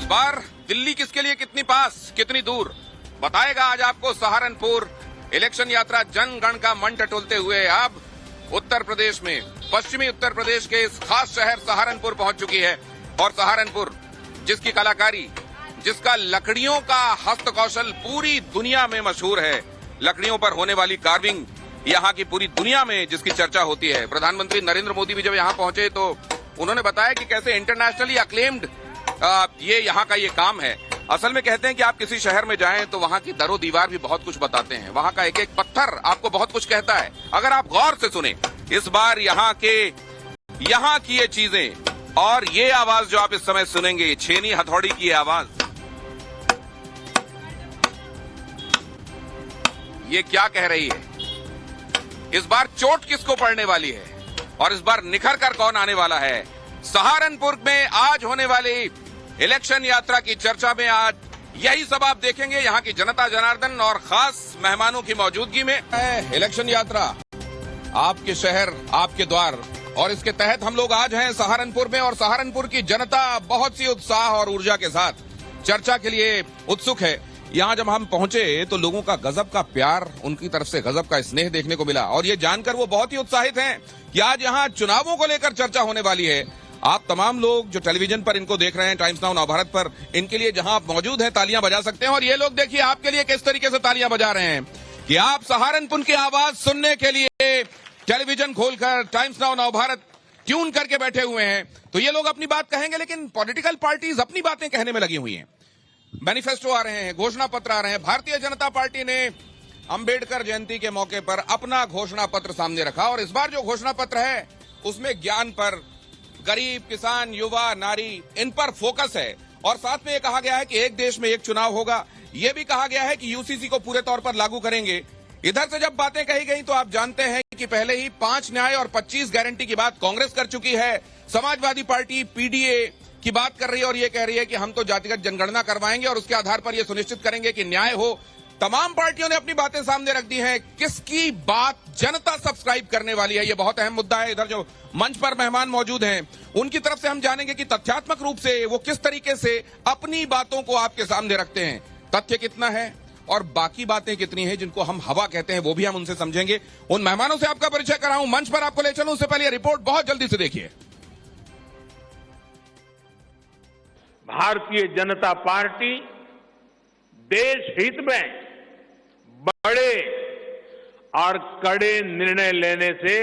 बार दिल्ली किसके लिए कितनी पास, कितनी दूर बताएगा आज आपको सहारनपुर। इलेक्शन यात्रा जन गण का मन टटोलते हुए अब उत्तर प्रदेश में, पश्चिमी उत्तर प्रदेश के इस खास शहर सहारनपुर पहुंच चुकी है। और सहारनपुर जिसकी कलाकारी, जिसका लकड़ियों का हस्तकौशल पूरी दुनिया में मशहूर है, लकड़ियों पर होने वाली कार्विंग यहाँ की पूरी दुनिया में जिसकी चर्चा होती है। प्रधानमंत्री नरेंद्र मोदी भी जब यहाँ पहुंचे तो उन्होंने बताया कि कैसे इंटरनेशनली अक्लेम्ड ये यहाँ का ये काम है। असल में कहते हैं कि आप किसी शहर में जाएं तो वहाँ की दरो दीवार भी बहुत कुछ बताते हैं, वहाँ का एक एक पत्थर आपको बहुत कुछ कहता है अगर आप गौर से सुने। इस बार यहाँ की ये चीजें और ये आवाज जो आप इस समय सुनेंगे, छेनी हथौड़ी की आवाज, ये क्या कह रही है? इस बार चोट किसको पड़ने वाली है और इस बार निखर कर कौन आने वाला है? सहारनपुर में आज होने वाली इलेक्शन यात्रा की चर्चा में आज यही सब आप देखेंगे, यहाँ की जनता जनार्दन और खास मेहमानों की मौजूदगी में। इलेक्शन यात्रा आपके शहर, आपके द्वार, और इसके तहत हम लोग आज हैं सहारनपुर में और सहारनपुर की जनता बहुत सी उत्साह और ऊर्जा के साथ चर्चा के लिए उत्सुक है। यहाँ जब हम पहुंचे तो लोगों का गजब का प्यार, उनकी तरफ से गजब का स्नेह देखने को मिला और ये जानकर वो बहुत ही उत्साहित हैं कि आज यहाँ चुनावों को लेकर चर्चा होने वाली है। आप तमाम लोग जो टेलीविजन पर इनको देख रहे हैं, टाइम्स नाउ नवभारत पर, इनके लिए जहां आप मौजूद हैं तालियां बजा सकते हैं। और ये लोग देखिए आपके लिए किस तरीके से तालियां बजा रहे हैं कि आप सहारनपुर की आवाज सुनने के लिए टेलीविजन खोलकर टाइम्स नाउ नवभारत ट्यून करके बैठे हुए हैं। तो ये लोग अपनी बात कहेंगे, लेकिन पॉलिटिकल पार्टीज अपनी बातें कहने में लगी हुई हैं। मैनिफेस्टो आ रहे हैं, घोषणा पत्र आ रहे हैं। भारतीय जनता पार्टी ने अंबेडकर जयंती के मौके पर अपना घोषणा पत्र सामने रखा और इस बार जो घोषणा पत्र है उसमें ज्ञान पर, गरीब, किसान, युवा, नारी, इन पर फोकस है। और साथ में ये कहा गया है कि एक देश में एक चुनाव होगा। ये भी कहा गया है कि यूसीसी को पूरे तौर पर लागू करेंगे। इधर से जब बातें कही गई तो आप जानते हैं कि पहले ही 5 न्याय और 25 गारंटी की बात कांग्रेस कर चुकी है। समाजवादी पार्टी पीडीए की बात कर रही है और ये कह रही है कि हम तो जातिगत जनगणना करवाएंगे और उसके आधार पर ये सुनिश्चित करेंगे कि न्याय हो। तमाम पार्टियों ने अपनी बातें सामने रख दी हैं। किसकी बात जनता सब्सक्राइब करने वाली है, ये बहुत अहम मुद्दा है। इधर जो मंच पर मेहमान मौजूद हैं उनकी तरफ से हम जानेंगे कि तथ्यात्मक रूप से वो किस तरीके से अपनी बातों को आपके सामने रखते हैं। तथ्य कितना है और बाकी बातें कितनी हैं जिनको हम हवा कहते हैं, वो भी हम उनसे समझेंगे। उन मेहमानों से आपका परिचय कराऊं, मंच पर आपको ले चलूं, उससे पहले रिपोर्ट बहुत जल्दी से देखिए। भारतीय जनता पार्टी देश हित में बड़े और कड़े निर्णय लेने से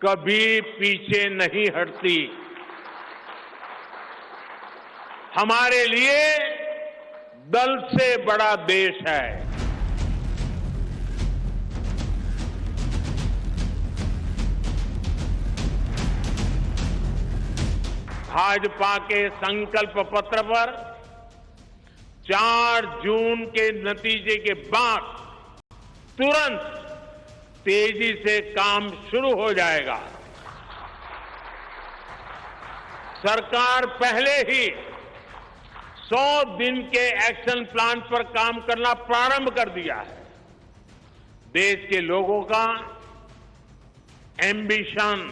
कभी पीछे नहीं हटती। हमारे लिए दल से बड़ा देश है। भाजपा के संकल्प पत्र पर 4 जून के नतीजे के बाद तुरंत तेजी से काम शुरू हो जाएगा। सरकार पहले ही 100 दिन के एक्शन प्लान पर काम करना प्रारंभ कर दिया है। देश के लोगों का एम्बिशन,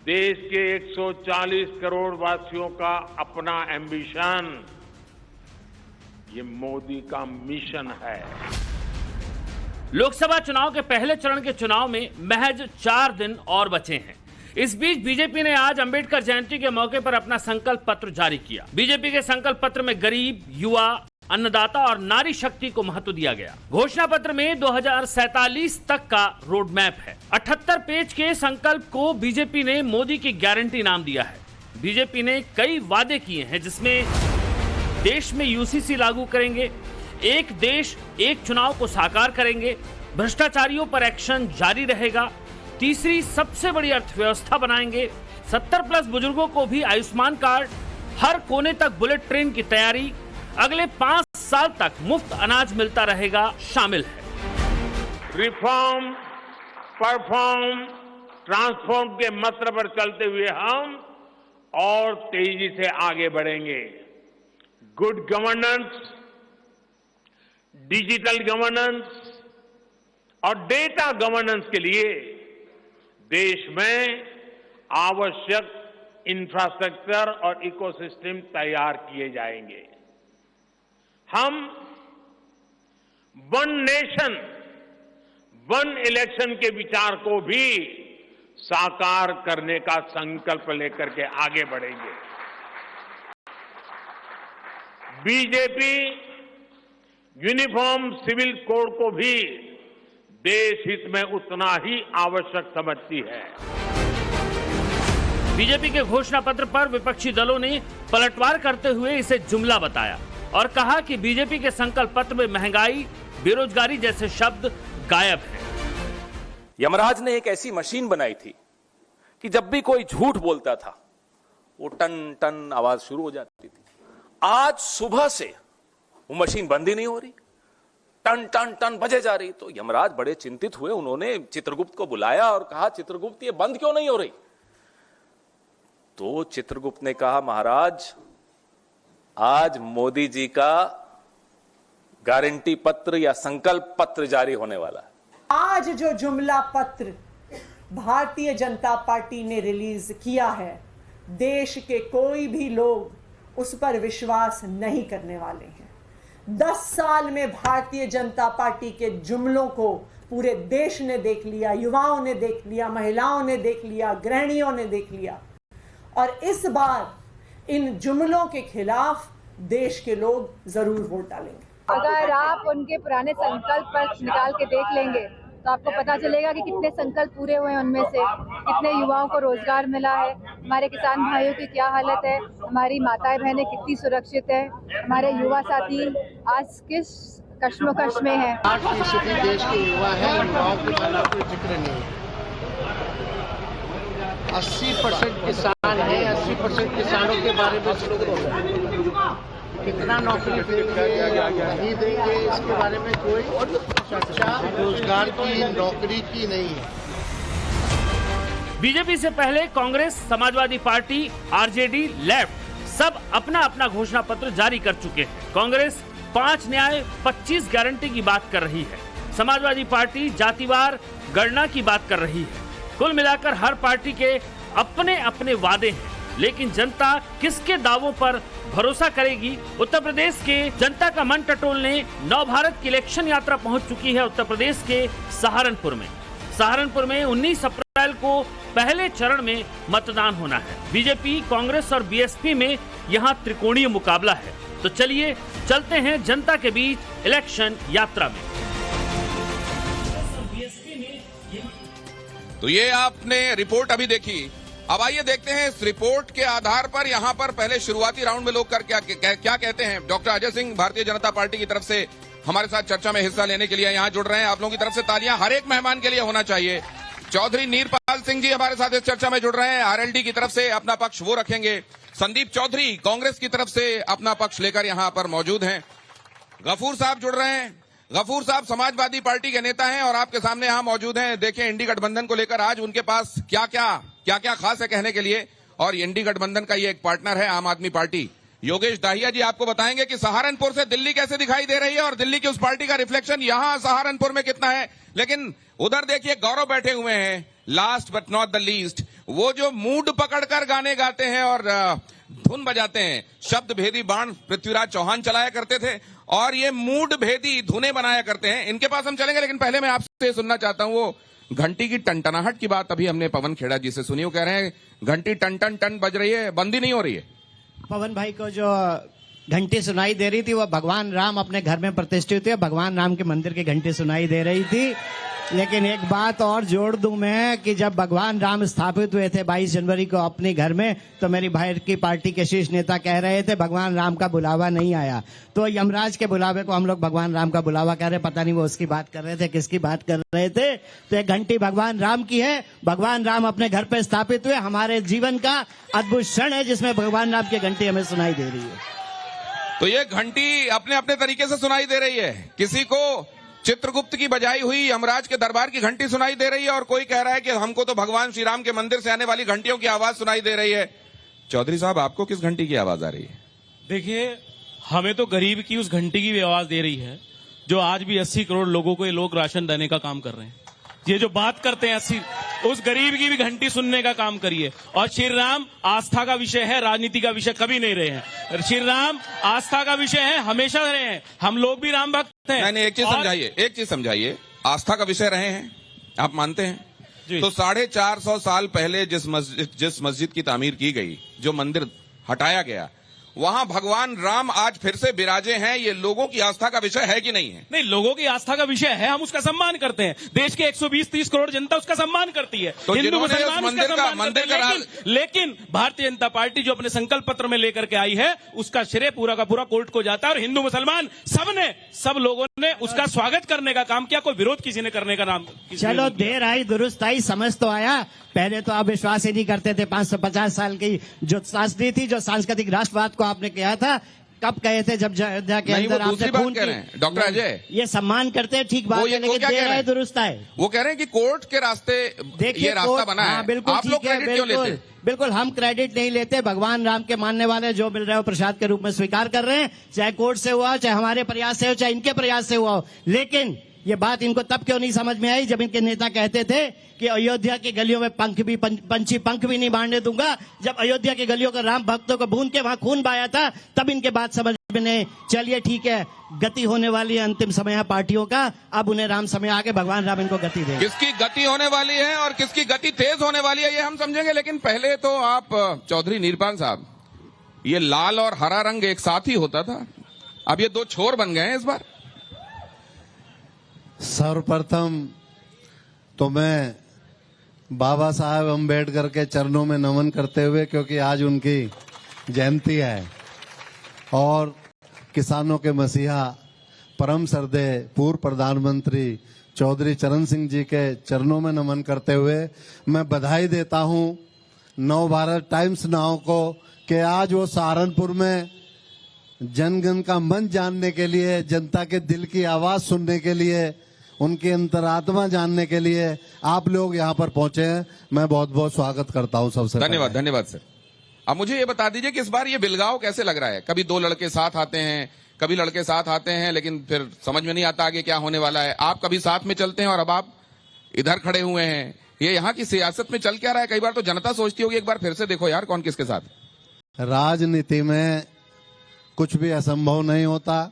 देश के 140 करोड़ वासियों का अपना एम्बिशन, ये मोदी का मिशन है। लोकसभा चुनाव के पहले चरण के चुनाव में महज 4 दिन और बचे हैं। इस बीच बीजेपी ने आज अंबेडकर जयंती के मौके पर अपना संकल्प पत्र जारी किया। बीजेपी के संकल्प पत्र में गरीब, युवा, अन्नदाता और नारी शक्ति को महत्व दिया गया। घोषणा पत्र में 2047 तक का रोड मैप है। 78 पेज के संकल्प को बीजेपी ने मोदी की गारंटी नाम दिया है। बीजेपी ने कई वादे किए हैं जिसमें देश में यूसीसी लागू करेंगे, एक देश एक चुनाव को साकार करेंगे, भ्रष्टाचारियों पर एक्शन जारी रहेगा, तीसरी सबसे बड़ी अर्थव्यवस्था बनाएंगे, 70+ बुजुर्गों को भी आयुष्मान कार्ड, हर कोने तक बुलेट ट्रेन की तैयारी, अगले 5 साल तक मुफ्त अनाज मिलता रहेगा शामिल है। रिफॉर्म, परफॉर्म, ट्रांसफॉर्म के मंत्र पर चलते हुए हम और तेजी से आगे बढ़ेंगे। गुड गवर्नेंस, डिजिटल गवर्नेंस और डेटा गवर्नेंस के लिए देश में आवश्यक इंफ्रास्ट्रक्चर और इकोसिस्टम तैयार किए जाएंगे। हम वन नेशन वन इलेक्शन के विचार को भी साकार करने का संकल्प लेकर के आगे बढ़ेंगे। बीजेपी यूनिफॉर्म सिविल कोड को भी देश हित में उतना ही आवश्यक समझती है। बीजेपी के घोषणा पत्र पर विपक्षी दलों ने पलटवार करते हुए इसे जुमला बताया और कहा कि बीजेपी के संकल्प पत्र में महंगाई, बेरोजगारी जैसे शब्द गायब हैं। यमराज ने एक ऐसी मशीन बनाई थी कि जब भी कोई झूठ बोलता था वो टन टन आवाज शुरू हो जाती थी। आज सुबह से वो मशीन बंद ही नहीं हो रही, टन टन टन बजे जा रही। तो यमराज बड़े चिंतित हुए, उन्होंने चित्रगुप्त को बुलाया और कहा, चित्रगुप्त ये बंद क्यों नहीं हो रही? तो चित्रगुप्त ने कहा, महाराज आज मोदी जी का गारंटी पत्र या संकल्प पत्र जारी होने वाला है। आज जो जुमला पत्र भारतीय जनता पार्टी ने रिलीज किया है, देश के कोई भी लोग उस पर विश्वास नहीं करने वाले हैं। 10 साल में भारतीय जनता पार्टी के जुमलों को पूरे देश ने देख लिया, युवाओं ने देख लिया, महिलाओं ने देख लिया, गृहिणियों ने देख लिया। और इस बार इन जुमलों के खिलाफ देश के लोग जरूर वोट डालेंगे। अगर आप उनके पुराने संकल्प पर निकाल के देख लेंगे तो आपको पता चलेगा कि कितने संकल्प पूरे हुए हैं, उनमें से कितने युवाओं को रोजगार मिला है, हमारे किसान भाइयों की क्या हालत है, हमारी माताएं बहनें कितनी सुरक्षित है, हमारे युवा साथी आज किस कश्मकश में है। 8% देश के युवा हैं, युवाओं के बारे में कोई जिक्र नहीं है। 80% किसान हैं, 80% किसानों के बारे में कितना नौकरी नहीं देंगे, इसके बारे में कोई चर्चा रोजगार की, नौकरी की नहीं है। बीजेपी से पहले Congress, Samajwadi party, RJD, left सब अपना अपना घोषणा पत्र जारी कर चुके हैं। कांग्रेस 5 न्याय 25 गारंटी की बात कर रही है। समाजवादी पार्टी जातिवार गणना की बात कर रही है। कुल मिलाकर हर पार्टी के अपने अपने वादे हैं, लेकिन जनता किसके दावों पर भरोसा करेगी? उत्तर प्रदेश के जनता का मन टटोलने नव भारत की इलेक्शन यात्रा पहुंच चुकी है उत्तर प्रदेश के सहारनपुर में। सहारनपुर में 19 अप्रैल को पहले चरण में मतदान होना है। बीजेपी, कांग्रेस और बीएसपी में यहां त्रिकोणीय मुकाबला है। तो चलिए चलते हैं जनता के बीच इलेक्शन यात्रा में। तो ये आपने रिपोर्ट अभी देखी। अब आइए देखते हैं इस रिपोर्ट के आधार पर यहाँ पर पहले शुरुआती राउंड में लोग क्या कहते हैं। डॉक्टर अजय सिंह भारतीय जनता पार्टी की तरफ से हमारे साथ चर्चा में हिस्सा लेने के लिए यहाँ जुड़ रहे हैं। आप लोगों की तरफ से तालियां हर एक मेहमान के लिए होना चाहिए। चौधरी नीरपाल सिंह जी हमारे साथ इस चर्चा में जुड़ रहे हैं, आरएलडी की तरफ से अपना पक्ष वो रखेंगे। संदीप चौधरी कांग्रेस की तरफ से अपना पक्ष लेकर यहाँ पर मौजूद हैं। गफूर साहब जुड़ रहे हैं। गफूर साहब समाजवादी पार्टी के नेता हैं और आपके सामने यहाँ मौजूद हैं। देखें इंडी गठबंधन को लेकर आज उनके पास क्या क्या खास है कहने के लिए। और इंडी गठबंधन का ये एक पार्टनर है आम आदमी पार्टी। योगेश दाहिया जी आपको बताएंगे कि सहारनपुर से दिल्ली कैसे दिखाई दे रही है और दिल्ली की उस पार्टी का रिफ्लेक्शन यहाँ सहारनपुर में कितना है। लेकिन उधर देखिए गौरव बैठे हुए हैं, last but not the least, वो जो मूड पकड़कर गाने गाते हैं और धुन बजाते हैं। शब्द भेदी बाण पृथ्वीराज चौहान चलाया करते थे और ये मूड भेदी धुने बनाया करते हैं। इनके पास हम चलेंगे, लेकिन पहले मैं आपसे सुनना चाहता हूं वो घंटी की टनटनाहट की बात अभी हमने पवन खेड़ा जी से सुनी। वो कह रहे हैं घंटी टन टन टन बज रही है, बंद ही नहीं हो रही है। पवन भाई को जो घंटी सुनाई दे रही थी वो भगवान राम अपने घर में प्रतिष्ठित हुए, भगवान राम के मंदिर की घंटी सुनाई दे रही थी। लेकिन एक बात और जोड़ दूं मैं कि जब भगवान राम स्थापित हुए थे 22 जनवरी को अपने घर में, तो मेरी भाई की पार्टी के शीर्ष नेता कह रहे थे भगवान राम का बुलावा नहीं आया। तो यमराज के बुलावे को हम लोग भगवान राम का बुलावा कह रहे, पता नहीं वो उसकी बात कर रहे थे, किसकी बात कर रहे थे। तो एक घंटी भगवान राम की है, भगवान राम अपने घर पे स्थापित हुए, हमारे जीवन का अद्भुत क्षण है जिसमें भगवान राम की घंटी हमें सुनाई दे रही है। तो ये घंटी अपने अपने तरीके से सुनाई दे रही है। किसी को चित्रगुप्त की बजाई हुई यमराज के दरबार की घंटी सुनाई दे रही है और कोई कह रहा है कि हमको तो भगवान श्री राम के मंदिर से आने वाली घंटियों की आवाज सुनाई दे रही है। चौधरी साहब आपको किस घंटी की आवाज आ रही है? देखिए, हमें तो गरीब की उस घंटी की भी आवाज दे रही है जो आज भी 80 करोड़ लोगों को ये लोग राशन देने का काम कर रहे हैं। ये जो बात करते हैं 80 उस गरीब की भी घंटी सुनने का काम करिए। और श्री राम आस्था का विषय है, राजनीति का विषय कभी नहीं रहे हैं। श्री राम आस्था का विषय है, हमेशा रहे हैं। हम लोग भी राम भक्त हैं। नहीं, एक चीज समझाइए, आस्था का विषय रहे हैं, आप मानते हैं? तो 450 साल पहले जिस मस्जिद की तामीर की गई, जो मंदिर हटाया गया, वहां भगवान राम आज फिर से विराजे हैं, ये लोगों की आस्था का विषय है कि नहीं है? नहीं, लोगों की आस्था का विषय है, हम उसका सम्मान करते हैं। देश के 120-30 करोड़ जनता उसका सम्मान करती है, तो हिंदू मुसलमान मंदिर उसका सम्मान करते हैं। लेकिन भारतीय जनता पार्टी जो अपने संकल्प पत्र में लेकर के आई है, उसका श्रेय पूरा का पूरा कोर्ट को जाता है। और हिंदू मुसलमान सब लोगों ने उसका स्वागत करने का काम किया, कोई विरोध किसी ने करने का नाम। चलो देर आई दुरुस्त आई, समझ तो आया। पहले तो आप विश्वास ही नहीं करते थे। 550 साल की जो शासनी थी, जो सांस्कृतिक राष्ट्रवाद को आपने किया था, कब कहे थे? जब अयोध्या के अंदर आपने खून कह रहे हैं डॉक्टर अजय, ये सम्मान करते हैं, ठीक बात है, लेकिन देर आए दुरुस्त आए। वो कह रहे हैं कि कोर्ट के रास्ते ये रास्ता बना है। बिल्कुल आप लोग क्रेडिट क्यों लेते? बिल्कुल हम क्रेडिट नहीं लेते। भगवान राम के मानने वाले जो मिल रहे हो प्रसाद के रूप में स्वीकार कर रहे हैं, चाहे कोर्ट से हुआ, चाहे हमारे प्रयास से हो, चाहे इनके प्रयास से हुआ हो। लेकिन ये बात इनको तब क्यों नहीं समझ में आई जब इनके नेता कहते थे कि अयोध्या की गलियों में पंछी पंख भी नहीं बांधने दूंगा। जब अयोध्या की गलियों को राम भक्तों को भून के वहां खून बहाया था, तब इनके बात समझ में नहीं। चलिए ठीक है, गति होने वाली है, अंतिम समय है पार्टियों का, अब उन्हें राम समय आके भगवान राम इनको गति देंगे। किसकी गति होने वाली है और किसकी गति तेज होने वाली है, ये हम समझेंगे। लेकिन पहले तो आप चौधरी नीरपाल साहब, ये लाल और हरा रंग एक साथ ही होता था, अब ये दो छोर बन गए हैं इस बार। सर्वप्रथम तो मैं बाबा साहब अम्बेडकर के चरणों में नमन करते हुए, क्योंकि आज उनकी जयंती है, और किसानों के मसीहा परम श्रद्धेय पूर्व प्रधानमंत्री चौधरी चरण सिंह जी के चरणों में नमन करते हुए मैं बधाई देता हूं नवभारत टाइम्स नाव को कि आज वो सहारनपुर में जनगण का मन जानने के लिए, जनता के दिल की आवाज सुनने के लिए, उनकी अंतरात्मा जानने के लिए आप लोग यहाँ पर पहुंचे हैं। मैं बहुत बहुत स्वागत करता हूं सबसे। धन्यवाद सर। अब मुझे ये बता दीजिए कि इस बार ये बिलगाव कैसे लग रहा है? कभी दो लड़के साथ आते हैं, कभी लड़के साथ आते हैं, लेकिन फिर समझ में नहीं आता आगे क्या होने वाला है। आप कभी साथ में चलते हैं और अब आप इधर खड़े हुए हैं। ये यहाँ की सियासत में चल क्या रहा है? कई बार तो जनता सोचती होगी एक बार फिर से देखो यार कौन किसके साथ। राजनीति में कुछ भी असंभव नहीं होता,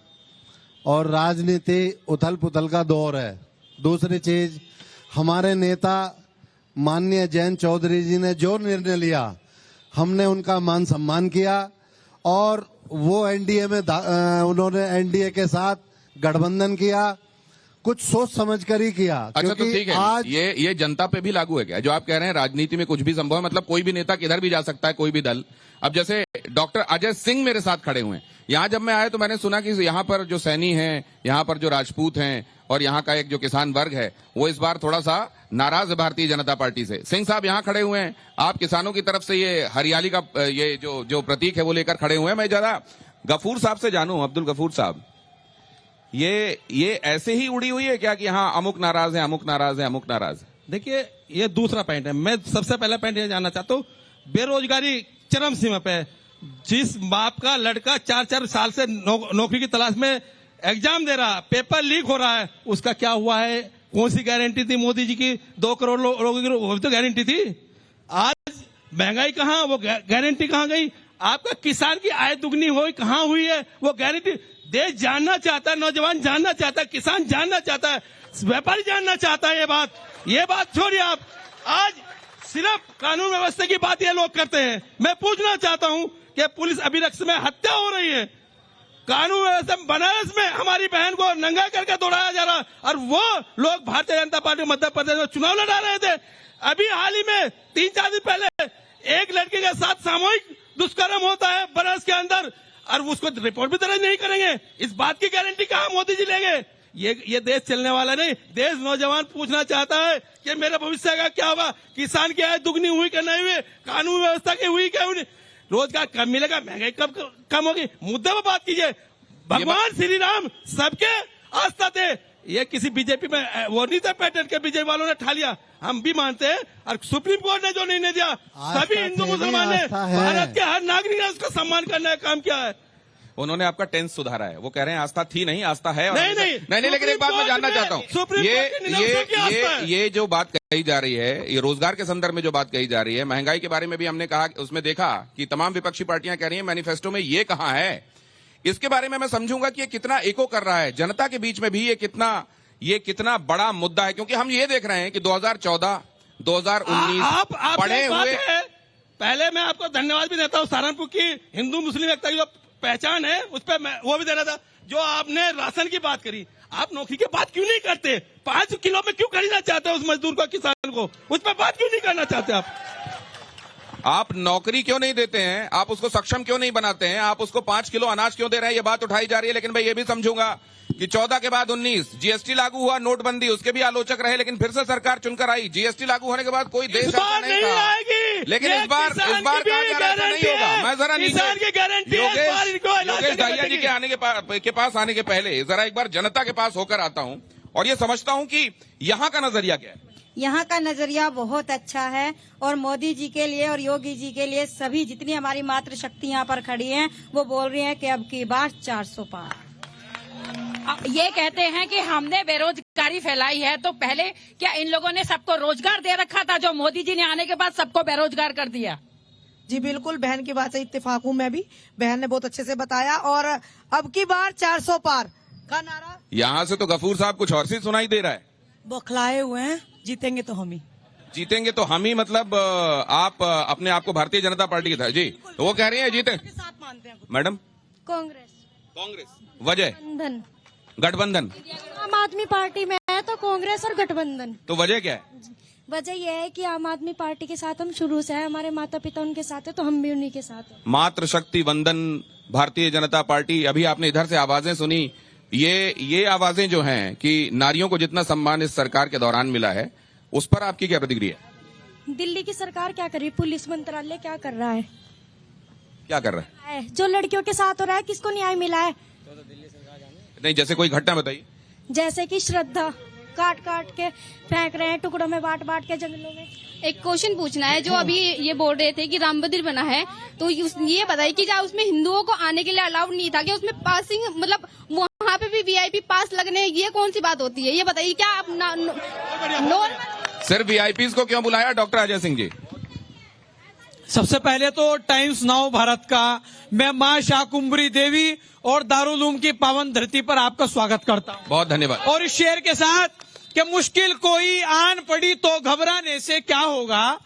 और राजनीति उथल पुथल का दौर है। दूसरी चीज, हमारे नेता माननीय जयंत चौधरी जी ने जो निर्णय लिया, हमने उनका मान सम्मान किया, और वो एनडीए में उन्होंने एनडीए के साथ गठबंधन किया, कुछ सोच समझ कर ही किया। अच्छा तो ठीक है, आज ये जनता पे भी लागू है क्या जो आप कह रहे हैं राजनीति में कुछ भी संभव है? मतलब कोई भी नेता किधर भी जा सकता है, कोई भी दल। अब जैसे डॉक्टर अजय सिंह मेरे साथ खड़े हुए हैं, यहाँ जब मैं आया तो मैंने सुना कि यहाँ पर जो सैनी हैं, यहाँ पर जो राजपूत हैं, और यहाँ का एक जो किसान वर्ग है, वो इस बार थोड़ा सा नाराज है भारतीय जनता पार्टी से। सिंह साहब यहाँ खड़े हुए हैं, आप किसानों की तरफ से ये हरियाली का ये जो प्रतीक है वो लेकर खड़े हुए हैं। मैं जरा गफूर साहब से जानूं, अब्दुल गफूर साहब, ये ऐसे ही उड़ी हुई है क्या कि हाँ अमुक नाराज है, अमुक नाराज है, अमुक नाराज है? देखिए, ये दूसरा पॉइंट है। मैं सबसे पहला पॉइंट ये जानना चाहता हूँ, बेरोजगारी चरम सीमा पे। जिस बाप का लड़का 4-4 साल से नौकरी की तलाश में एग्जाम दे रहा, पेपर लीक हो रहा है, उसका क्या हुआ है? कौन सी गारंटी थी मोदी जी की? 2 करोड़ लोगों की वो तो गारंटी थी। आज महंगाई कहाँ, वो गारंटी कहाँ गई? आपका किसान की आय दुगनी हुई, कहाँ हुई है वो गारंटी? देश जानना चाहता है, नौजवान जानना चाहता है, किसान जानना चाहता है, व्यापारी जानना चाहता है। ये बात छोड़िए आप। आज सिर्फ कानून व्यवस्था की बात ये लोग करते हैं। मैं पूछना चाहता हूं कि पुलिस अभिरक्षा में हत्या हो रही है, कानून व्यवस्था बनारस में हमारी बहन को नंगा करके दौड़ाया जा रहा, और वो लोग भारतीय जनता पार्टी मध्य प्रदेश में चुनाव लड़ा रहे थे। अभी हाल ही में 3-4 दिन पहले एक लड़के के साथ सामूहिक दुष्कर्म होता है बनारस के अंदर, और उसको रिपोर्ट भी दर्ज नहीं करेंगे। इस बात की गारंटी कहां मोदी जी लेंगे? ये देश चलने वाला नहीं। देश नौजवान पूछना चाहता है कि मेरे भविष्य का क्या होगा? किसान की आय दुगनी हुई क्या नहीं हुई? कानून व्यवस्था की हुई क्या हुई? रोजगार कब मिलेगा? महंगाई कब कम होगी? मुद्दे पर बात कीजिए। भगवान श्री राम सबके आस्था थे। ये किसी बीजेपी में वो नहीं था पैटर्न के बीजेपी वालों ने ठा लिया। हम भी मानते हैं, और सुप्रीम कोर्ट ने जो निर्णय दिया, सभी हिंदू मुसलमान ने, भारत के हर नागरिक ने उसका सम्मान करने का काम किया है। उन्होंने आपका टेंस सुधारा है। वो कह रहे हैं आस्था थी नहीं, आस्था है। और नहीं, लेकिन एक बात मैं जानना चाहता हूँ, ये जो बात कही जा रही है, ये रोजगार के संदर्भ में जो बात कही जा रही है, महंगाई के बारे में भी हमने कहा, उसमें देखा कि तमाम विपक्षी पार्टियां कह रही हैं मैनिफेस्टो में ये कहां है। इसके बारे में मैं समझूंगा कि ये कितना एको कर रहा है जनता के बीच में भी, ये कितना बड़ा मुद्दा है। क्योंकि हम ये देख रहे हैं कि 2014, 2019 पढ़े हुए। पहले मैं आपको धन्यवाद भी देता हूँ, सहारनपुर की हिंदू मुस्लिम एकता की जो पहचान है उस पर मैं वो भी देना था। जो आपने राशन की बात करी, आप नौकरी की बात क्यों नहीं करते? 5 किलो में क्यों खरीदना चाहते हो उस मजदूर को, किसान को? उस पर बात क्यों नहीं करना चाहते आप नौकरी क्यों नहीं देते हैं? आप उसको सक्षम क्यों नहीं बनाते हैं? आप उसको 5 किलो अनाज क्यों दे रहे हैं? ये बात उठाई जा रही है। लेकिन मैं ये भी समझूंगा कि 14 के बाद 19 जीएसटी लागू हुआ, नोटबंदी, उसके भी आलोचक रहे, लेकिन फिर से सरकार चुनकर आई। जीएसटी लागू होने के बाद कोई देश ऐसा नहीं था, लेकिन इस बार कहा जा रहा है नहीं होगा। मैं जरा योगेश दहिया जी के पास आने के पहले जरा एक बार जनता के पास होकर आता हूं और ये समझता हूं कि यहाँ का नजरिया क्या है। यहाँ का नजरिया बहुत अच्छा है और मोदी जी के लिए और योगी जी के लिए सभी जितनी हमारी मातृशक्ति यहाँ पर खड़ी हैं वो बोल रही हैं कि अब की बार 400 पार। ये कहते हैं कि हमने बेरोजगारी फैलाई है, तो पहले क्या इन लोगों ने सबको रोजगार दे रखा था जो मोदी जी ने आने के बाद सबको बेरोजगार कर दिया? जी बिल्कुल, बहन की बात से इत्तेफाक हूँ मैं भी। बहन ने बहुत अच्छे से बताया। और अब की बार 400 पार का नारा यहाँ से तो गफूर साहब कुछ और सी सुनाई दे रहा है। बौखलाए हुए हैं, जीतेंगे तो हम ही। जीतेंगे तो हम ही मतलब आप अपने आप को भारतीय जनता पार्टी की था जी, तो वो कह रही है जीते मैडम। कांग्रेस वजह गठबंधन आम आदमी पार्टी में है तो कांग्रेस और गठबंधन। तो वजह क्या है? वजह यह है कि आम आदमी पार्टी के साथ हम शुरू से हैं, हमारे माता पिता उनके साथ है तो हम भी उन्हीं के साथ हैं। मातृशक्ति वंदन भारतीय जनता पार्टी। अभी आपने इधर से आवाजें सुनी, ये आवाजें जो हैं कि नारियों को जितना सम्मान इस सरकार के दौरान मिला है, उस पर आपकी क्या प्रतिक्रिया? दिल्ली की सरकार क्या कर रही है? पुलिस मंत्रालय क्या कर रहा है? क्या कर रहा है? जो लड़कियों के साथ हो रहा है, किसको न्याय मिला है? नहीं, जैसे कोई घटना बताइए। जैसे कि श्रद्धा काट काट के फेंक रहे हैं, टुकड़ों में बांट बांट के जंगलों में। एक क्वेश्चन पूछना है, जो अभी ये बोल रहे थे कि राम मंदिर बना है, तो ये बताइए कि क्या उसमें हिंदुओं को आने के लिए अलाउड नहीं था? कि उसमें पासिंग मतलब वहाँ पे भी वीआईपी पास लगने, ये कौन सी बात होती है? ये बताइए, क्या आप सिर्फ वीआईपीज को क्यों बुलाया? डॉक्टर अजय सिंह जी। सबसे पहले तो टाइम्स नाउ भारत का मैं मां शाकुंभरी देवी और दारुल उलूम की पावन धरती पर आपका स्वागत करता हूं। बहुत धन्यवाद। और इस शेर के साथ कि मुश्किल कोई आन पड़ी तो घबराने से क्या होगा,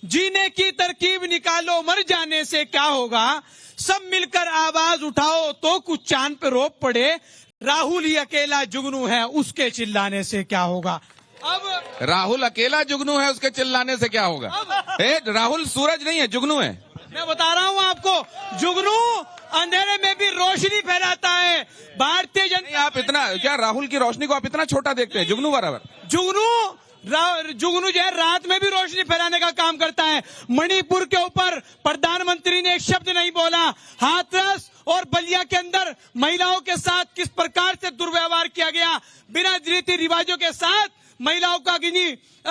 जीने की तरकीब निकालो मर जाने से क्या होगा, सब मिलकर आवाज उठाओ तो कुछ चांद पे रोप पड़े, राहुल ही अकेला जुगनू है उसके चिल्लाने से क्या होगा। अब राहुल अकेला जुगनू है उसके चिल्लाने से क्या होगा? राहुल सूरज नहीं है, जुगनू है। मैं बता रहा हूं आपको, जुगनू अंधेरे में भी रोशनी फैलाता है। भारतीय जनता आप इतना क्या राहुल की रोशनी को आप इतना छोटा देखते हैं? जुगनू बराबर। जुगनू जो है रात में भी रोशनी फैलाने का काम करता है। मणिपुर के ऊपर प्रधानमंत्री ने एक शब्द नहीं बोला। हाथरस और बलिया के अंदर महिलाओं के साथ किस प्रकार से दुर्व्यवहार किया गया, बिना रीति रिवाजों के साथ महिलाओं का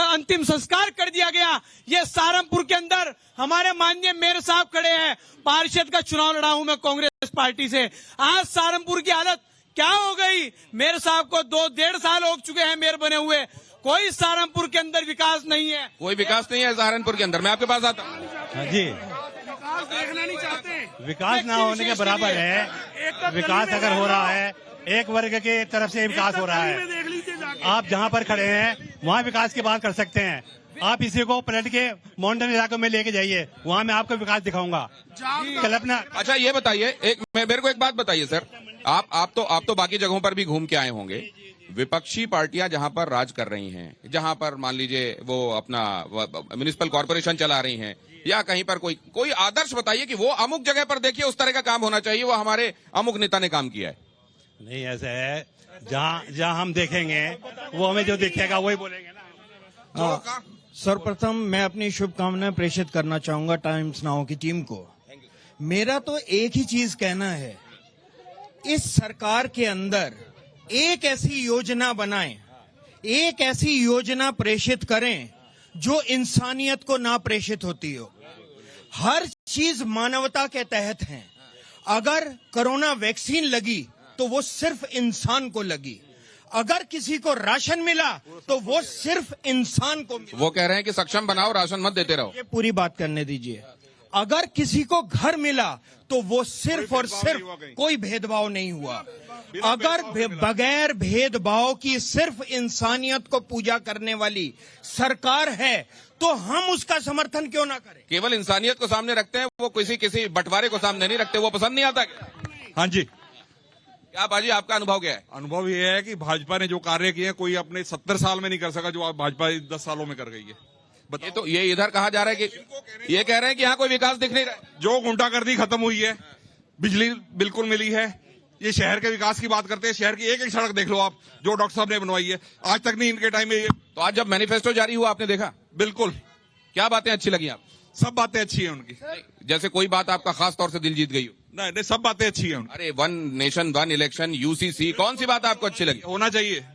अंतिम संस्कार कर दिया गया। ये सहारनपुर के अंदर हमारे माननीय मेयर साहब खड़े हैं, पार्षद का चुनाव लड़ा हूं मैं कांग्रेस पार्टी से। आज सहारनपुर की हालत क्या हो गई? मेयर साहब को 2-1.5 साल हो चुके हैं मेयर बने हुए, कोई सहारनपुर के अंदर विकास नहीं है। कोई विकास नहीं है सहारनपुर के अंदर। मैं आपके पास आता हूँ जी। विकास देखना नहीं चाहते। विकास ना होने के बराबर है। विकास अगर हो रहा है, एक वर्ग के तरफ से विकास हो रहा है। आप जहाँ पर खड़े हैं वहाँ विकास की बात कर सकते हैं। आप इसी को पलट के माउंटेन इलाकों में लेके जाइए, वहाँ मैं आपको विकास दिखाऊंगा। कल्पना। अच्छा ये बताइए, मेरे को एक बात बताइए सर, आप तो बाकी जगहों पर भी घूम के आए होंगे। विपक्षी पार्टियां जहां पर राज कर रही हैं, जहां पर मान लीजिए वो अपना म्युनिसिपल कॉर्पोरेशन चला रही हैं, या कहीं पर कोई आदर्श बताइए कि वो अमुक जगह पर देखिए उस तरह का काम होना चाहिए, वो हमारे अमुक नेता ने काम किया है। नहीं, ऐसा है, जहाँ हम देखेंगे वो हमें जो दिखेगा वही बोलेंगे ना। सर्वप्रथम मैं अपनी शुभकामनाएं प्रेषित करना चाहूंगा टाइम्स नाउ की टीम को। मेरा तो एक ही चीज कहना है, इस सरकार के अंदर एक ऐसी योजना बनाएं, एक ऐसी योजना प्रेषित करें जो इंसानियत को ना प्रेषित होती हो। हर चीज मानवता के तहत है। अगर कोरोना वैक्सीन लगी तो वो सिर्फ इंसान को लगी, अगर किसी को राशन मिला तो वो सिर्फ इंसान को मिला। वो कह रहे हैं कि सक्षम बनाओ, राशन मत देते रहो। ये पूरी बात करने दीजिए। अगर किसी को घर मिला तो वो सिर्फ और सिर्फ, कोई भेदभाव नहीं हुआ। अगर बगैर भेदभाव की सिर्फ इंसानियत को पूजा करने वाली सरकार है तो हम उसका समर्थन क्यों ना करें? केवल इंसानियत को सामने रखते हैं, वो किसी बंटवारे को सामने नहीं रखते। वो पसंद नहीं आता। हाँ जी, क्या बाजी आपका अनुभव क्या है? अनुभव ये है कि भाजपा ने जो कार्य किए हैं कोई अपने 70 साल में नहीं कर सका, जो भाजपा 10 सालों में कर गई है। ये तो ये इधर कहा जा रहा है कि ये कह रहे हैं कि यहाँ कोई विकास दिख नहीं रहा। जो गुंडागर्दी खत्म हुई है, बिजली बिल्कुल मिली है। ये शहर के विकास की बात करते हैं, शहर की एक एक सड़क देख लो आप, जो डॉक्टर साहब ने बनवाई है, आज तक नहीं इनके टाइम में। तो आज जब मैनिफेस्टो जारी हुआ आपने देखा? बिल्कुल। क्या बातें अच्छी लगी आप? सब बातें अच्छी है उनकी। जैसे कोई बात आपका खास तौर से दिल जीत गई हो? नहीं, सब बातें अच्छी है। अरे 1 नेशन 1 इलेक्शन, यूसीसी, कौन सी बात आपको अच्छी लगी? होना चाहिए।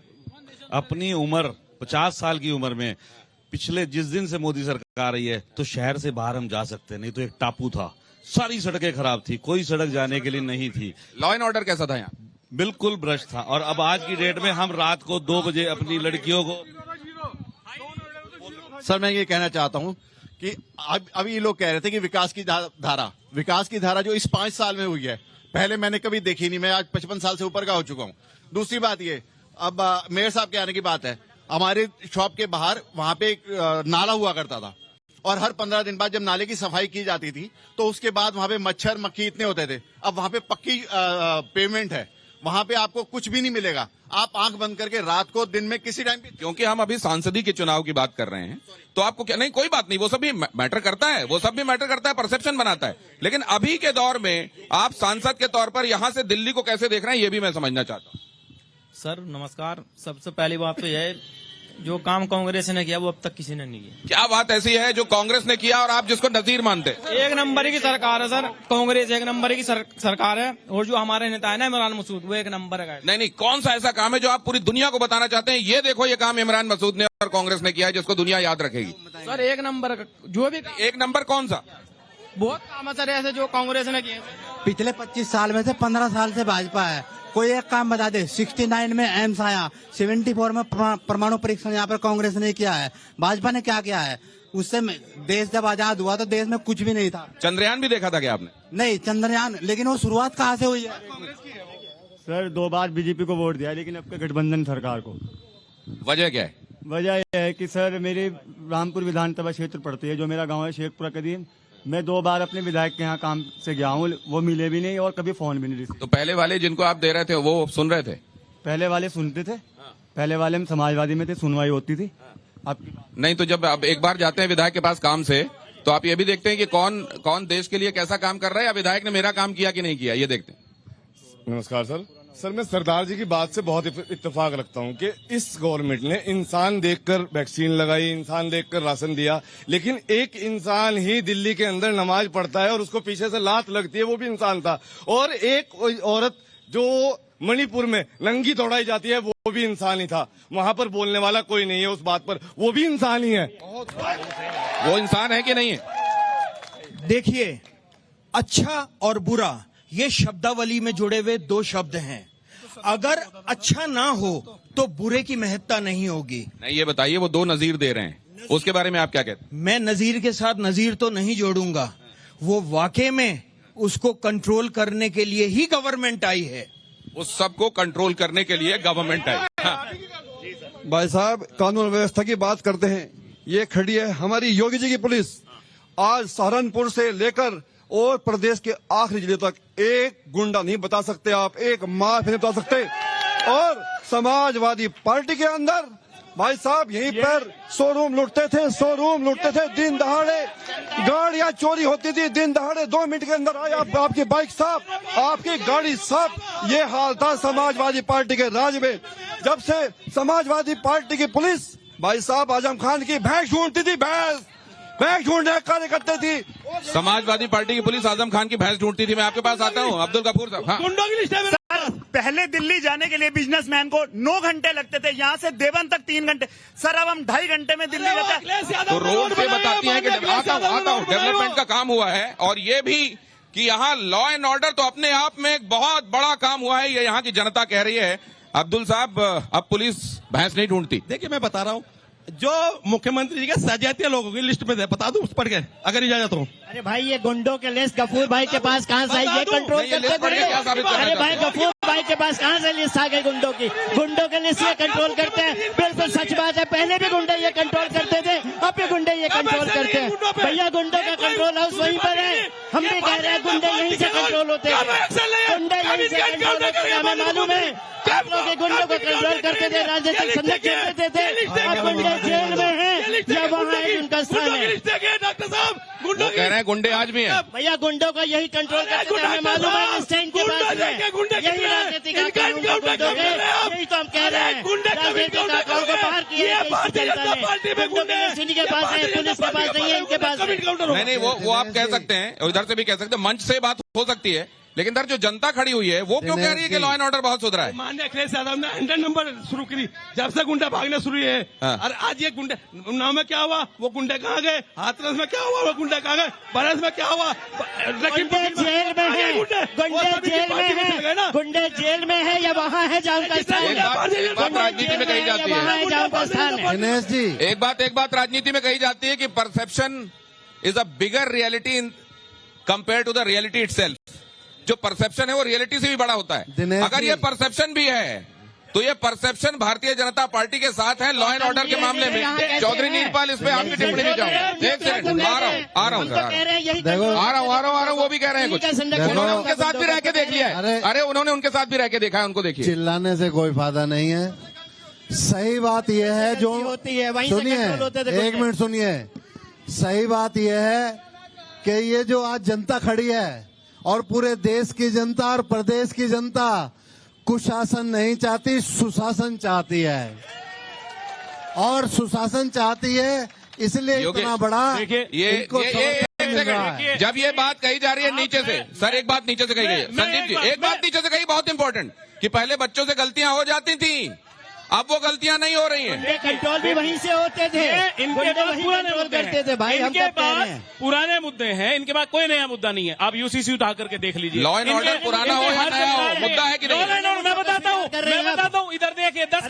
अपनी उम्र 50 साल की उम्र में पिछले जिस दिन से मोदी सरकार आई है तो शहर से बाहर हम जा सकते नहीं तो एक टापू था, सारी सड़कें खराब थी, कोई सड़क जाने के लिए नहीं थी। लॉ एंड ऑर्डर कैसा था यहाँ? बिल्कुल भ्रष्ट था। और अब आज की डेट में हम रात को 2 बजे अपनी लड़कियों को। सर मैं ये कहना चाहता हूँ कि अभी ये लोग कह रहे थे कि विकास की धारा जो इस 5 साल में हुई है, पहले मैंने कभी देखी नहीं। मैं आज 55 साल से ऊपर का हो चुका हूँ। दूसरी बात ये, अब मेयर साहब के आने की बात है, हमारे शॉप के बाहर वहां पे एक नाला हुआ करता था और हर 15 दिन बाद जब नाले की सफाई की जाती थी तो उसके बाद वहां पे मच्छर मक्खी इतने होते थे। अब वहां पे पक्की पेमेंट है, वहां पे आपको कुछ भी नहीं मिलेगा। आप आंख बंद करके रात को दिन में किसी टाइम भी, क्योंकि हम अभी सांसदी के चुनाव की बात कर रहे हैं तो आपको क्या, नहीं कोई बात नहीं, वो सब भी मैटर करता है, वो सब भी मैटर करता है, परसेप्शन बनाता है। लेकिन अभी के दौर में आप सांसद के तौर पर यहां से दिल्ली को कैसे देख रहे हैं, ये भी मैं समझना चाहता हूँ। सर नमस्कार। सबसे पहली बात तो यह है, जो काम कांग्रेस ने किया वो अब तक किसी ने नहीं किया। क्या बात ऐसी है जो कांग्रेस ने किया और आप जिसको नजीर मानते? एक नंबर की सरकार है सर, कांग्रेस एक नंबर की सरकार है। और जो हमारे नेता है ना इमरान मसूद, वो एक नंबर का है। नहीं, कौन सा ऐसा काम है जो आप पूरी दुनिया को बताना चाहते हैं, ये देखो ये काम इमरान मसूद ने और कांग्रेस ने किया है जिसको दुनिया याद रखेगी? सर एक नंबर का, जो भी एक नंबर कौन सा? बहुत काम है सर ऐसे जो कांग्रेस ने किए। पिछले 25 साल में से 15 साल से भाजपा है। कोई एक काम बता दे। 69 में एम्स आया, 74 में परमाणु परीक्षण यहाँ पर कांग्रेस ने किया है। भाजपा ने क्या किया है? उससे देश जब आजाद हुआ तो देश में कुछ भी नहीं था। चंद्रयान भी देखा था क्या आपने? नहीं चंद्रयान, लेकिन वो शुरुआत कहाँ से हुई है? सर 2 बार बीजेपी को वोट दिया, लेकिन अब गठबंधन सरकार को। वजह क्या है? वजह यह है कि सर मेरी रामपुर विधानसभा क्षेत्र पड़ती है, जो मेरा गांव है शेखपुरा कदीम। मैं 2 बार अपने विधायक के यहाँ काम से गया हूँ, वो मिले भी नहीं और कभी फोन भी नहीं रिसीव। तो पहले वाले जिनको आप दे रहे थे वो सुन रहे थे? पहले वाले सुनते थे, पहले वाले में समाजवादी में थे, सुनवाई होती थी। आपकी नहीं, तो जब आप एक बार जाते हैं विधायक के पास काम से तो आप ये भी देखते हैं कि कौन देश के लिए कैसा काम कर रहा है, या विधायक ने मेरा काम किया कि नहीं किया, ये देखते हैं। नमस्कार सर मैं सरदार जी की बात से बहुत इत्तेफाक रखता हूं कि इस गवर्नमेंट ने इंसान देखकर वैक्सीन लगाई, इंसान देखकर राशन दिया, लेकिन एक इंसान ही दिल्ली के अंदर नमाज पढ़ता है और उसको पीछे से लात लगती है, वो भी इंसान था। और एक औरत जो मणिपुर में नंगी दौड़ाई जाती है, वो भी इंसान ही था। वहां पर बोलने वाला कोई नहीं है उस बात पर, वो भी इंसान ही है। वो इंसान है कि नहीं है? देखिए, अच्छा और बुरा ये शब्दावली में जुड़े हुए 2 शब्द हैं। अगर अच्छा ना हो तो बुरे की महत्ता नहीं होगी। नहीं, ये बताइए, वो 2 नजीर दे रहे हैं, उसके बारे में आप क्या कहते हैं? मैं नजीर के साथ नजीर तो नहीं जोड़ूंगा। वो वाकई में उसको कंट्रोल करने के लिए ही गवर्नमेंट आई है। उस सबको कंट्रोल करने के लिए गवर्नमेंट आई। हाँ। भाई साहब, कानून व्यवस्था की बात करते हैं, ये खड़ी है हमारी योगी जी की पुलिस। आज सहारनपुर से लेकर और प्रदेश के आखिरी जिले तक एक गुंडा नहीं बता सकते आप, एक माफिया नहीं बता सकते। और समाजवादी पार्टी के अंदर भाई साहब यहीं पर शोरूम लूटते थे, दिन दहाड़े गाड़ियां चोरी होती थी, दिन दहाड़े 2 मिनट के अंदर आए आपकी बाइक साहब, आपकी गाड़ी साहब। ये हाल था समाजवादी पार्टी के राज में। जब से समाजवादी पार्टी की पुलिस भाई साहब आजम खान की भैंस ढूंढती थी, भैंस ढूंढने कार्य करते थी। समाजवादी पार्टी की पुलिस आजम खान की भैंस ढूंढती थी। मैं आपके पास आता हूँ, अब्दुल गफूर साहब। हाँ। गुंडों की लिस्ट है। पहले दिल्ली जाने के लिए बिजनेसमैन को 9 घंटे लगते थे, यहाँ से देवन तक 3 घंटे। सर अब हम 2.5 घंटे में दिल्ली जाते हैं। तो रोड पे बताती हैं कि आता हूँ डेवलपमेंट का काम हुआ है, और ये भी कि यहाँ लॉ एंड ऑर्डर तो अपने आप में एक बहुत बड़ा काम हुआ है, ये यहाँ की जनता कह रही है। अब्दुल साहब, अब पुलिस भैंस नहीं ढूंढती। देखिए मैं बता रहा हूँ, जो मुख्यमंत्री जी के सजातीय लोगों की लिस्ट में है, बता दूं पढ़ के अगर इजाजत हो। अरे भाई ये गुंडों के लिस्ट गफूर भाई के पास कहाँ से आई? ये कंट्रोल करते हैं। अरे भाई गफूर भाई के पास कहाँ से लिस्ट आ गई गुंडों की? गुंडों के लिस्ट ये कंट्रोल करते हैं। बिल्कुल सच बात है, पहले भी गुंडे ये कंट्रोल करते थे, अब भी गुंडे ये कंट्रोल करते हैं। भैया गुंडों का कंट्रोल हाउस वहीं पर है। हम भी कह रहे हैं गुंडे यहीं से कंट्रोल होते हैं, गुंडे यहीं से कंट्रोल होते हैं। हमें मालूम है आप लोग गुंडों को कंट्रोल करते थे, राजनीतिक संरक्षण देते थे। अब गुंडे जेल में हैं या वहाँ है उनका स्थान है। डॉक्टर साहब, गुंडे कह रहे हैं गुंडे आज भी हैं। भैया गुंडों को यही कंट्रोल करते थे, हमें मालूम है। स्टैंड के पास यही राजनीति का कानून गुंडों के, यही तो हम कह रहे हैं। राजनीति का कानून को बाहर किया है जनता ने। गुंडों के लिस्ट इन्हीं के पास है, पुलिस के पास नहीं है, इनके पास नहीं, वो आप कह सकते हैं, इधर से भी कह सकते हैं, मंच से बात हो सकती है, लेकिन इधर जो जनता खड़ी हुई है वो क्यों कह रही है कि लॉ एंड ऑर्डर बहुत सुधरा है? माननीय अखिलेश यादव ने 100 नंबर शुरू करी, जब से गुंडा भागना शुरू है। और आज ये गुंडे, उन्नाव में क्या हुआ, वो गुंडे कहाँ गए? हाथरस में क्या हुआ, वो गुंडे कहाँ गए? बरस में क्या हुआ? गुंडे जेल में है, गुंडे जेल में है, गुंडे जेल में है या वहाँ है जहाँ उनका स्थान है? राजनीति में कही जाती है, जहाँ उनका स्थान है। दिनेश जी, एक बात राजनीति में कही जाती है कि perception is a bigger reality in compare to the reality itself. जो परसेप्शन है वो रियलिटी से भी बड़ा होता है। अगर ये परसेप्शन भी है तो ये परसेप्शन भारतीय जनता पार्टी के साथ है लॉ एंड ऑर्डर के मामले में। चौधरी नीलपाल, इस पे आपकी टिप्पणी भी चाहूंगा। एक सेकंड, आ रहा हूँ, वो भी कह रहे हैं कुछ। उन्होंने उनके साथ भी रह के देख लिया है। अरे उन्होंने उनके साथ भी रह के देखा है, उनको देखिए। चिल्लाने से कोई फायदा नहीं है। सही बात यह है, जो सुनिए, एक मिनट सुनिए। सही बात यह है कि ये जो आज जनता खड़ी है और पूरे देश की जनता और प्रदेश की जनता कुशासन नहीं चाहती, सुशासन चाहती है। और सुशासन चाहती है, इसलिए इतना बड़ा जब ये बात कही जा रही है नीचे से, सर एक बात नीचे से कही गई है, संदीप जी एक बात नीचे से कही बहुत इंपॉर्टेंट, कि पहले बच्चों से गलतियां हो जाती थी, अब वो गलतियां नहीं हो रही हैं। कंट्रोल भी वहीं से होते थे, इनके पास पुराने मुद्दे करते थे भाई, इनके पास पुराने मुद्दे हैं, इनके पास कोई नया मुद्दा नहीं है। आप यूसीसी उठा करके देख लीजिए, लॉ एंड ऑर्डर पुराना हो या नया हो, मुद्दा है कि नहीं? मैं बताता हूँ, इधर देखिए 10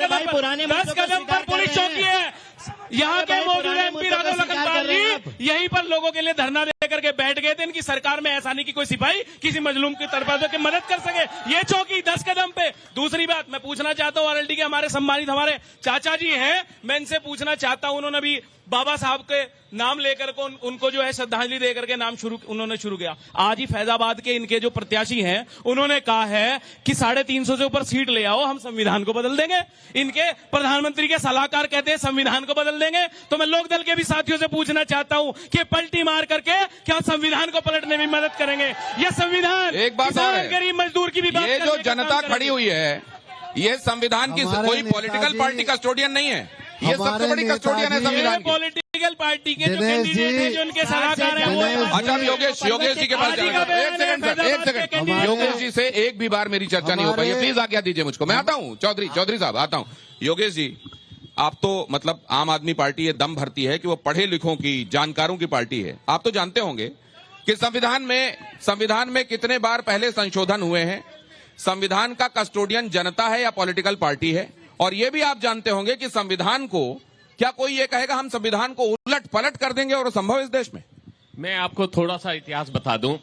कदम पर पुलिस चौकी है। यहाँ के मौजूद एमपी राघव लखनपाल जी यहीं पर लोगों के लिए धरना देकर के बैठ गए थे। इनकी सरकार में ऐसा नहीं कि कोई सिपाही किसी मजलूम की तरफ के मदद कर सके। ये चौकी 10 कदम पे। दूसरी बात मैं पूछना चाहता हूँ, आरएलडी के हमारे सम्मानित हमारे चाचा जी हैं, मैं इनसे पूछना चाहता हूँ, उन्होंने भी बाबा साहब के नाम लेकर को उनको जो है श्रद्धांजलि देकर के नाम उन्होंने शुरू किया। आज ही फैजाबाद के इनके जो प्रत्याशी हैं उन्होंने कहा है कि 350 से ऊपर सीट ले आओ, हम संविधान को बदल देंगे। इनके प्रधानमंत्री के सलाहकार कहते हैं संविधान को बदल देंगे। तो मैं लोकदल के भी साथियों से पूछना चाहता हूं कि पलटी मार करके क्या संविधान को पलटने में मदद करेंगे? यह संविधान एक बात और है, गरीब मजदूर की भी बात, ये जो जनता खड़ी हुई है ये संविधान की कोई पॉलिटिकल पार्टी कस्टोडियन नहीं है, ये सबसे बड़ी कस्टोडियन है संविधान की। पॉलिटिकल पार्टी के जो कैंडिडेट हैं, जो उनके सलाहकार हैं, अच्छा योगेश जी के पास जाना चाहता हूं। एक सेकंड योगेश जी से एक भी बार मेरी चर्चा नहीं हो पाई है, प्लीज आज्ञा दीजिए मुझको। मैं आता हूं, चौधरी साहब आता हूं। योगेश जी, आप तो मतलब आम आदमी पार्टी ये दम भरती है कि वो पढ़े लिखों की, जानकारों की पार्टी है। आप तो जानते होंगे कि संविधान में कितने बार पहले संशोधन हुए हैं। संविधान का कस्टोडियन जनता है या पॉलिटिकल पार्टी है? और ये भी आप जानते होंगे कि संविधान को, क्या कोई ये कहेगा हम संविधान को उलट पलट कर देंगे और संभव इस देश में? मैं आपको थोड़ा सा इतिहास बता दूं।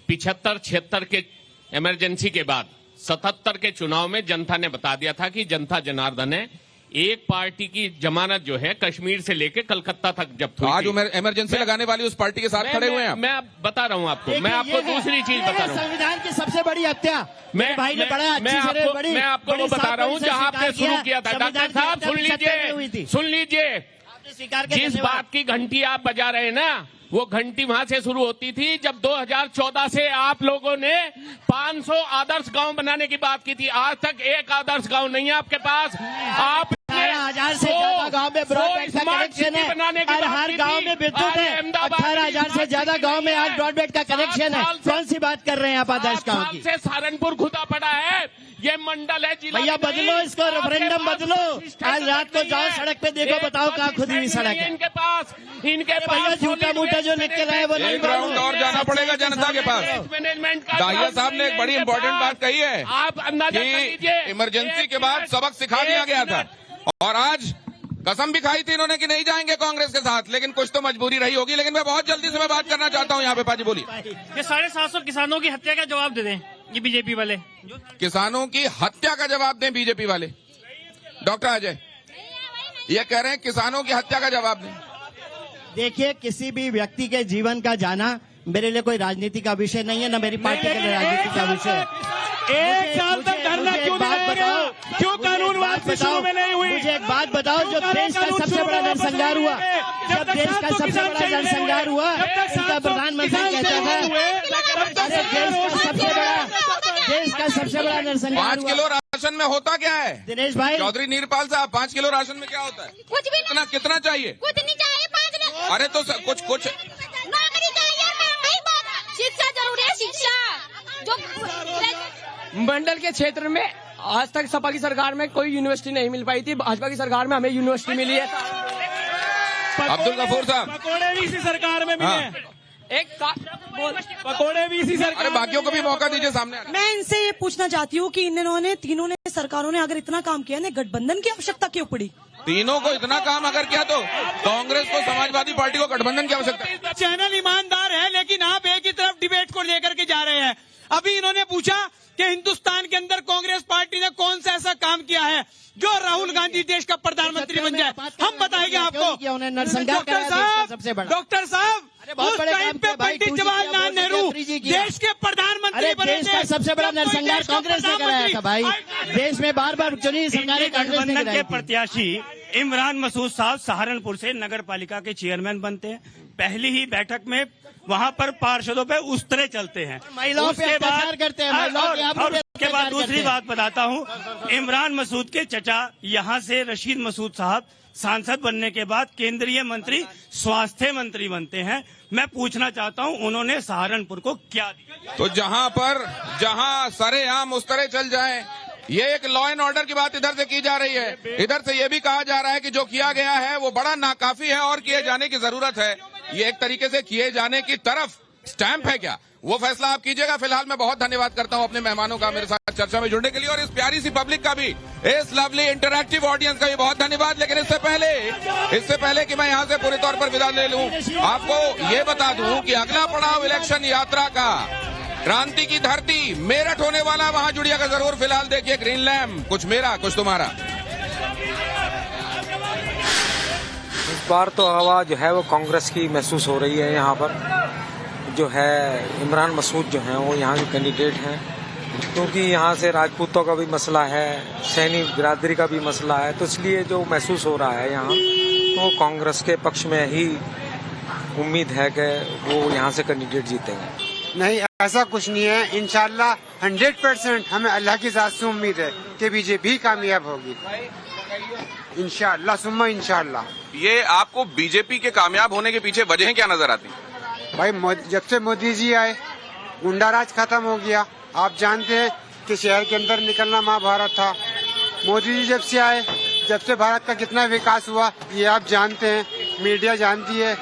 75-76 के इमरजेंसी के बाद 77 के चुनाव में जनता ने बता दिया था कि जनता जनार्दन है। एक पार्टी की जमानत जो है कश्मीर से लेकर कलकत्ता तक जब्त हुई। आज इमरजेंसी लगाने वाली उस पार्टी के साथ खड़े हुए हैं। मैं बता रहा हूं आपको, मैं आपको दूसरी चीज बता रहा हूं। संविधान की सबसे बड़ी हत्या मैं आपको वो बता रहा हूं जहां आपने शुरू किया था। डॉक्टर साहब सुन लीजिए, जिस बात की घंटी आप बजा रहे हैं ना, वो घंटी वहां से शुरू होती थी जब 2014 से आप लोगों ने 500 आदर्श गांव बनाने की बात की थी। आज तक एक आदर्श गांव नहीं है आपके पास। आप 18,000 से ज्यादा गांव में ब्रॉडबैंड का कनेक्शन है और हर गांव में विद्युत है। 18,000 से ज्यादा गांव में आज ब्रॉडबैंड का कनेक्शन है। कौन सी बात कर रहे हैं आप आदर्श गांव की? से सहारनपुर खुदा पड़ा है, ये मंडल है जिला। भैया बदलो इसको, रेफरेंडम बदलो। आज रात को जाओ सड़क पे देखो, बताओ कहाँ खुदी हुई सड़क है इनके पास भैया झूठा मूठा जो निकल है वो नहीं। ग्राउंड और जाना पड़ेगा जनता के पास। मैनेजमेंट का दाहिया साहब ने एक बड़ी इंपॉर्टेंट बात कही है, आप अंदाजा कर लीजिए। इमरजेंसी के बाद सबक सिखा दिया गया था और आज कसम भी खाई थी इन्होंने कि नहीं जाएंगे कांग्रेस के साथ, लेकिन कुछ तो मजबूरी रही होगी। लेकिन मैं बहुत जल्दी से मैं बात करना चाहता हूँ यहाँ पे। पाजी बोलिए। ये 750 किसानों की हत्या का जवाब दे दें ये बीजेपी वाले। किसानों की हत्या का जवाब दें बीजेपी वाले। डॉक्टर अजय ये कह रहे हैं किसानों की हत्या का जवाब दें। देखिए, किसी भी व्यक्ति के जीवन का जाना मेरे लिए कोई राजनीति का विषय नहीं है, न मेरी पार्टी के लिए राजनीति का विषय है। 1 साल तक धरना क्यों दिलाया गया? क्यों कानून वापसी शुरू में नहीं हुई? मुझे एक बात बताओ, जो देश का सबसे बड़ा नरसंहार हुआ, जब देश का सबसे बड़ा नरसंहार हुआ, उनका प्रधानमंत्री कहता था देश का सबसे बड़ा नरसंहार 5 किलो राशन में होता क्या है दिनेश भाई? चौधरी नीरपाल साहब, 5 किलो राशन में क्या होता है? कुछ भी कितना कितना चाहिए? कुछ नहीं चाहिए। 5 लाख। अरे तो कुछ नौकरी चाहिए, महंगाई बहुत, शिक्षा जरूरी है, शिक्षा जो मंडल के क्षेत्र में आज तक सपा की सरकार में कोई यूनिवर्सिटी नहीं मिल पाई थी। भाजपा की सरकार में हमें यूनिवर्सिटी मिली है। अब्दुल गफूर साहब, पकोड़े भी इसी सरकार में मिले। पकोड़े भी इसी सरकार। अरे बाकियों को भी मौका दीजिए सामने। मैं इनसे ये पूछना चाहती हूँ कि इन्होंने तीनों ने सरकारों ने अगर इतना काम किया ना, गठबंधन की आवश्यकता क्यों पड़ी? तीनों को इतना काम अगर किया तो कांग्रेस को, समाजवादी पार्टी को गठबंधन की आवश्यकता। चैनल ईमानदार है, लेकिन आप एक ही तरफ डिबेट को लेकर के जा रहे हैं। अभी इन्होंने पूछा कि हिंदुस्तान के अंदर कांग्रेस पार्टी ने कौन सा ऐसा काम किया है जो राहुल गांधी देश का प्रधानमंत्री बन जाए। हम बताएंगे आपको। डॉक्टर साहब, उस टाइम पे पंडित जवाहरलाल नेहरू देश के प्रधानमंत्री बने थे। देश का सबसे बड़ा नरसंहार कांग्रेस ने कराया था भाई। देश में बार बार चुनी सरकारें कांग्रेस ने कराई थी। प्रत्याशी इमरान मसूद साहब सहारनपुर से नगर पालिका के चेयरमैन बनते हैं। पहली ही बैठक में वहाँ पर पार्षदों पे उस्तरे चलते हैं, महिलाओं पे अत्याचार करते हैं। और उसके बाद दूसरी बात बताता हूँ, इमरान मसूद के चचा यहाँ से रशीद मसूद साहब सांसद बनने के बाद केंद्रीय मंत्री, स्वास्थ्य मंत्री बनते हैं। मैं पूछना चाहता हूँ उन्होंने सहारनपुर को क्या दिया? तो जहाँ सरेआम उस्तरे चल जाएं, ये एक लॉ एंड ऑर्डर की बात इधर से की जा रही है, इधर से ये भी कहा जा रहा है कि जो किया गया है वो बड़ा नाकाफी है और किए जाने की जरूरत है। ये एक तरीके से किए जाने की तरफ स्टैंप है क्या? वो फैसला आप कीजिएगा। फिलहाल मैं बहुत धन्यवाद करता हूं अपने मेहमानों का मेरे साथ चर्चा में जुड़ने के लिए, और इस प्यारी सी पब्लिक का भी, इस लवली इंटरैक्टिव ऑडियंस का भी बहुत धन्यवाद। लेकिन इससे पहले कि मैं यहां से पूरे तौर पर विदा ले लूं, आपको ये बता दूं कि अगला पड़ाव इलेक्शन यात्रा का क्रांति की धरती मेरठ होने वाला, वहां जुड़िएगा जरूर। फिलहाल देखिए ग्रीन लैम्प, कुछ मेरा कुछ तुम्हारा। इस बार तो हवा जो है वो कांग्रेस की महसूस हो रही है। यहाँ पर जो है इमरान मसूद जो हैं वो यहाँ के कैंडिडेट हैं, क्योंकि यहाँ से राजपूतों का भी मसला है, सैनी बिरादरी का भी मसला है, तो इसलिए जो महसूस हो रहा है यहाँ, तो कांग्रेस के पक्ष में ही उम्मीद है कि वो यहाँ से कैंडिडेट जीतेंगे। नहीं, ऐसा कुछ नहीं है। इंशाल्लाह 100% हमें अल्लाह की ज़ात से उम्मीद है कि बीजेपी कामयाब होगी। इंशाल्लाह सुम्मा इंशाल्लाह। ये आपको बीजेपी के कामयाब होने के पीछे वजह क्या नजर आती है? भाई जब से मोदी जी आए गुंडाराज खत्म हो गया। आप जानते हैं कि शहर के अंदर निकलना महाभारत था। मोदी जी जब से आए, जब से भारत का कितना विकास हुआ ये आप जानते हैं, मीडिया जानती है।